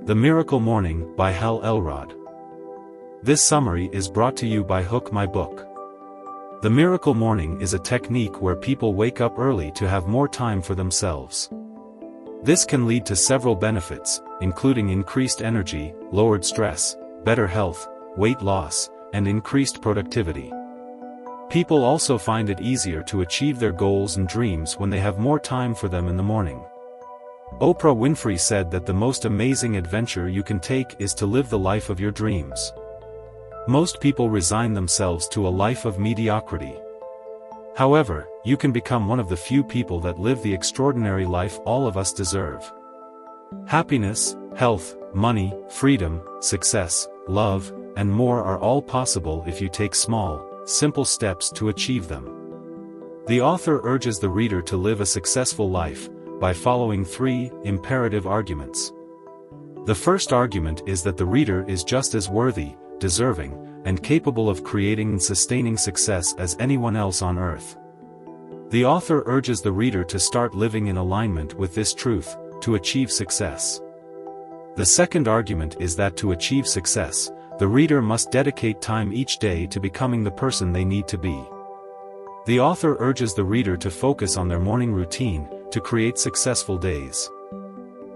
The Miracle Morning by Hal Elrod. This summary is brought to you by Hook My Book. The Miracle Morning is a technique where people wake up early to have more time for themselves. This can lead to several benefits, including increased energy, lowered stress, better health, weight loss, and increased productivity. People also find it easier to achieve their goals and dreams when they have more time for them in the morning. Oprah Winfrey said that the most amazing adventure you can take is to live the life of your dreams. Most people resign themselves to a life of mediocrity. However, you can become one of the few people that live the extraordinary life all of us deserve. Happiness, health, money, freedom, success, love, and more are all possible if you take small, simple steps to achieve them. The author urges the reader to live a successful life by following 3 imperative arguments. The first argument is that the reader is just as worthy, deserving, and capable of creating and sustaining success as anyone else on earth. The author urges the reader to start living in alignment with this truth, to achieve success. The second argument is that to achieve success, the reader must dedicate time each day to becoming the person they need to be. The author urges the reader to focus on their morning routine, to create successful days.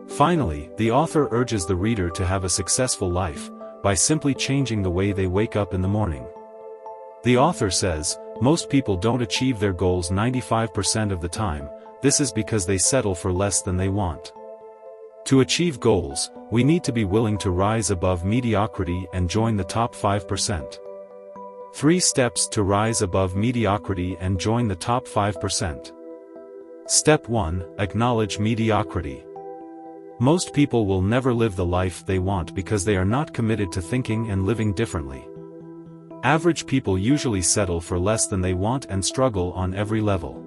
Finally, the author urges the reader to have a successful life, by simply changing the way they wake up in the morning. The author says, most people don't achieve their goals 95% of the time. This is because they settle for less than they want. To achieve goals, we need to be willing to rise above mediocrity and join the top 5%. 3 steps to rise above mediocrity and join the top 5%. Step 1. Acknowledge mediocrity. Most people will never live the life they want because they are not committed to thinking and living differently. Average people usually settle for less than they want and struggle on every level.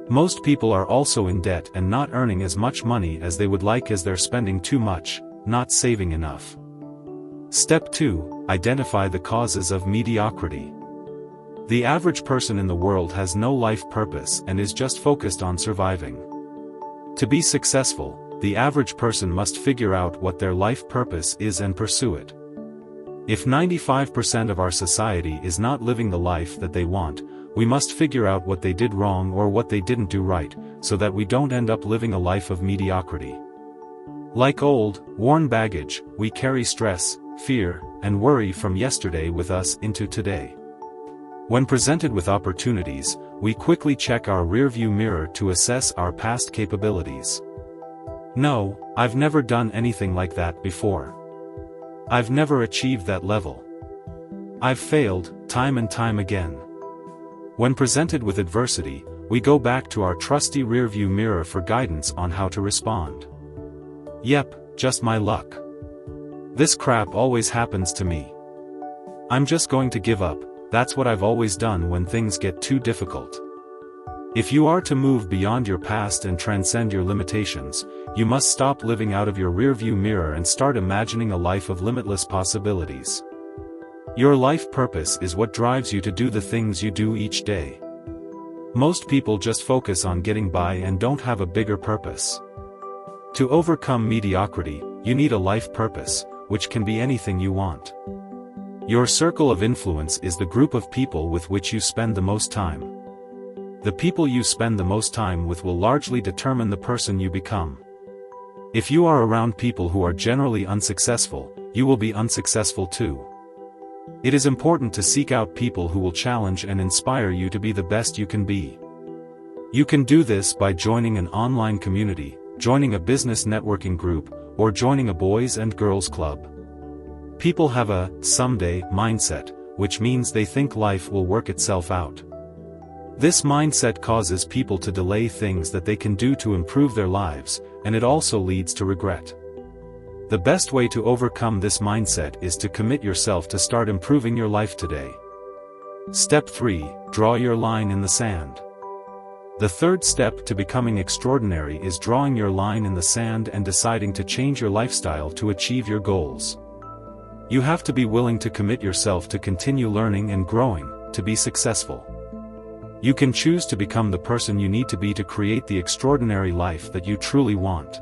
Most people are also in debt and not earning as much money as they would like, as they're spending too much, not saving enough. Step 2. Identify the causes of mediocrity. The average person in the world has no life purpose and is just focused on surviving. To be successful, the average person must figure out what their life purpose is and pursue it. If 95% of our society is not living the life that they want, we must figure out what they did wrong or what they didn't do right, so that we don't end up living a life of mediocrity. Like old, worn baggage, we carry stress, fear, and worry from yesterday with us into today. When presented with opportunities, we quickly check our rearview mirror to assess our past capabilities. No, I've never done anything like that before. I've never achieved that level. I've failed, time and time again. When presented with adversity, we go back to our trusty rearview mirror for guidance on how to respond. Yep, just my luck. This crap always happens to me. I'm just going to give up. That's what I've always done when things get too difficult. If you are to move beyond your past and transcend your limitations, you must stop living out of your rearview mirror and start imagining a life of limitless possibilities. Your life purpose is what drives you to do the things you do each day. Most people just focus on getting by and don't have a bigger purpose. To overcome mediocrity, you need a life purpose, which can be anything you want. Your circle of influence is the group of people with which you spend the most time. The people you spend the most time with will largely determine the person you become. If you are around people who are generally unsuccessful, you will be unsuccessful too. It is important to seek out people who will challenge and inspire you to be the best you can be. You can do this by joining an online community, joining a business networking group, or joining a boys and girls club. People have a someday mindset, which means they think life will work itself out. This mindset causes people to delay things that they can do to improve their lives, and it also leads to regret. The best way to overcome this mindset is to commit yourself to start improving your life today. Step 3. Draw your line in the sand. The third step to becoming extraordinary is drawing your line in the sand and deciding to change your lifestyle to achieve your goals. You have to be willing to commit yourself to continue learning and growing, to be successful. You can choose to become the person you need to be to create the extraordinary life that you truly want.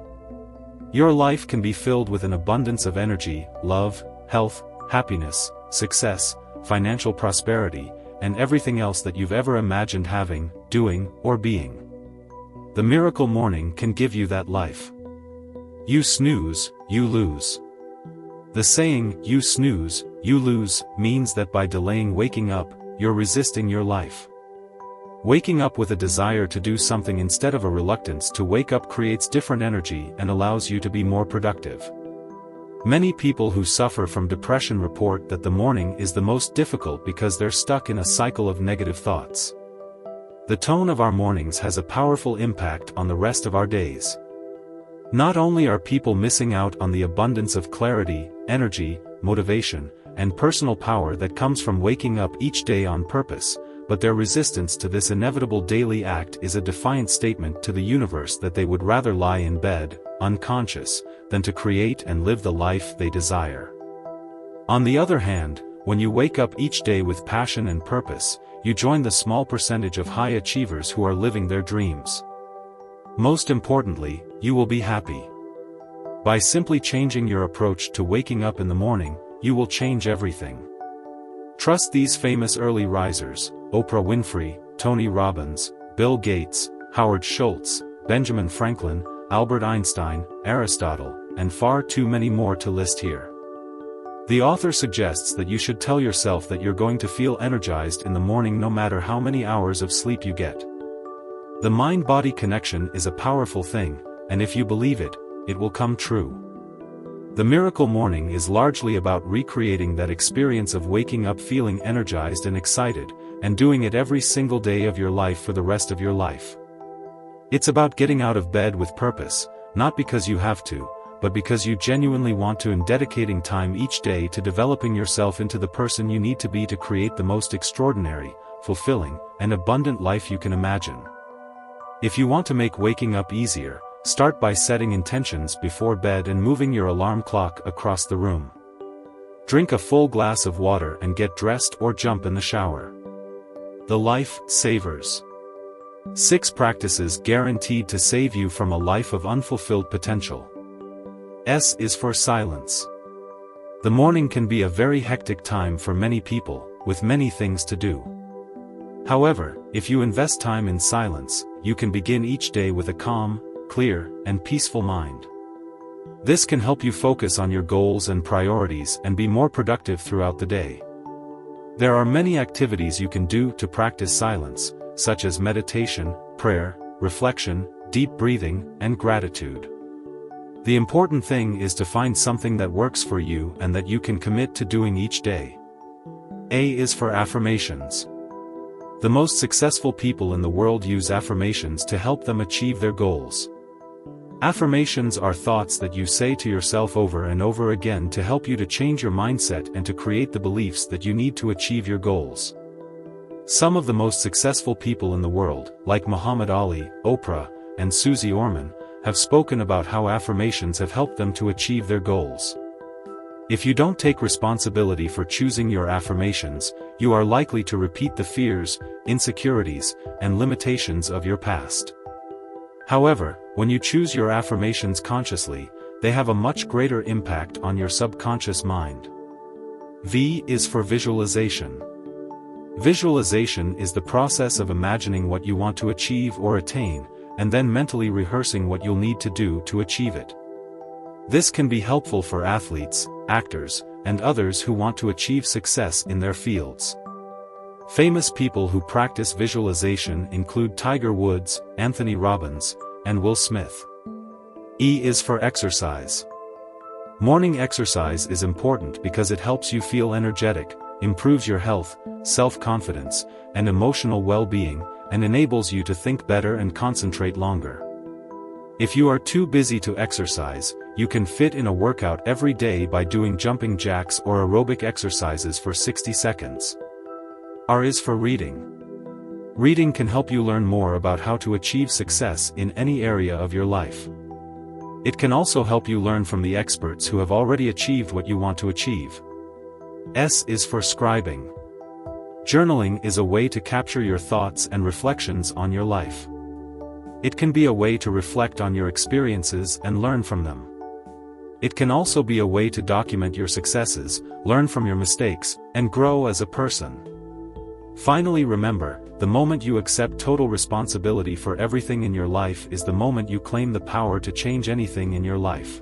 Your life can be filled with an abundance of energy, love, health, happiness, success, financial prosperity, and everything else that you've ever imagined having, doing, or being. The miracle morning can give you that life. You snooze, you lose. The saying, "You snooze, you lose," means that by delaying waking up, you're resisting your life. Waking up with a desire to do something instead of a reluctance to wake up creates different energy and allows you to be more productive. Many people who suffer from depression report that the morning is the most difficult because they're stuck in a cycle of negative thoughts. The tone of our mornings has a powerful impact on the rest of our days. Not only are people missing out on the abundance of clarity, energy, motivation, and personal power that comes from waking up each day on purpose, but their resistance to this inevitable daily act is a defiant statement to the universe that they would rather lie in bed, unconscious, than to create and live the life they desire. On the other hand, when you wake up each day with passion and purpose, you join the small percentage of high achievers who are living their dreams. Most importantly, you will be happy. By simply changing your approach to waking up in the morning, you will change everything. Trust these famous early risers: Oprah Winfrey, Tony Robbins, Bill Gates, Howard Schultz, Benjamin Franklin, Albert Einstein, Aristotle, and far too many more to list here. The author suggests that you should tell yourself that you're going to feel energized in the morning no matter how many hours of sleep you get. The mind-body connection is a powerful thing, and if you believe it, it will come true. The miracle morning is largely about recreating that experience of waking up feeling energized and excited, and doing it every single day of your life for the rest of your life. It's about getting out of bed with purpose, not because you have to, but because you genuinely want to, and dedicating time each day to developing yourself into the person you need to be to create the most extraordinary, fulfilling, and abundant life you can imagine. If you want to make waking up easier, start by setting intentions before bed and moving your alarm clock across the room. Drink a full glass of water and get dressed or jump in the shower. The Life Savers. 6 practices guaranteed to save you from a life of unfulfilled potential. S is for silence. The morning can be a very hectic time for many people, with many things to do. However, if you invest time in silence, you can begin each day with a calm, clear, and peaceful mind. This can help you focus on your goals and priorities and be more productive throughout the day. There are many activities you can do to practice silence, such as meditation, prayer, reflection, deep breathing, and gratitude. The important thing is to find something that works for you and that you can commit to doing each day. A is for affirmations. The most successful people in the world use affirmations to help them achieve their goals. Affirmations are thoughts that you say to yourself over and over again to help you to change your mindset and to create the beliefs that you need to achieve your goals. Some of the most successful people in the world, like Muhammad Ali, Oprah, and Susie Orman, have spoken about how affirmations have helped them to achieve their goals. If you don't take responsibility for choosing your affirmations, you are likely to repeat the fears, insecurities, and limitations of your past. However, when you choose your affirmations consciously, they have a much greater impact on your subconscious mind. V is for visualization. Visualization is the process of imagining what you want to achieve or attain, and then mentally rehearsing what you'll need to do to achieve it. This can be helpful for athletes, actors, and others who want to achieve success in their fields. Famous people who practice visualization include Tiger Woods, Anthony Robbins, and Will Smith. E is for exercise. Morning exercise is important because it helps you feel energetic, improves your health, self-confidence, and emotional well-being, and enables you to think better and concentrate longer. If you are too busy to exercise, you can fit in a workout every day by doing jumping jacks or aerobic exercises for 60 seconds. R is for reading. Reading can help you learn more about how to achieve success in any area of your life. It can also help you learn from the experts who have already achieved what you want to achieve. S is for scribing. Journaling is a way to capture your thoughts and reflections on your life. It can be a way to reflect on your experiences and learn from them. It can also be a way to document your successes, learn from your mistakes, and grow as a person. Finally, remember, the moment you accept total responsibility for everything in your life is the moment you claim the power to change anything in your life.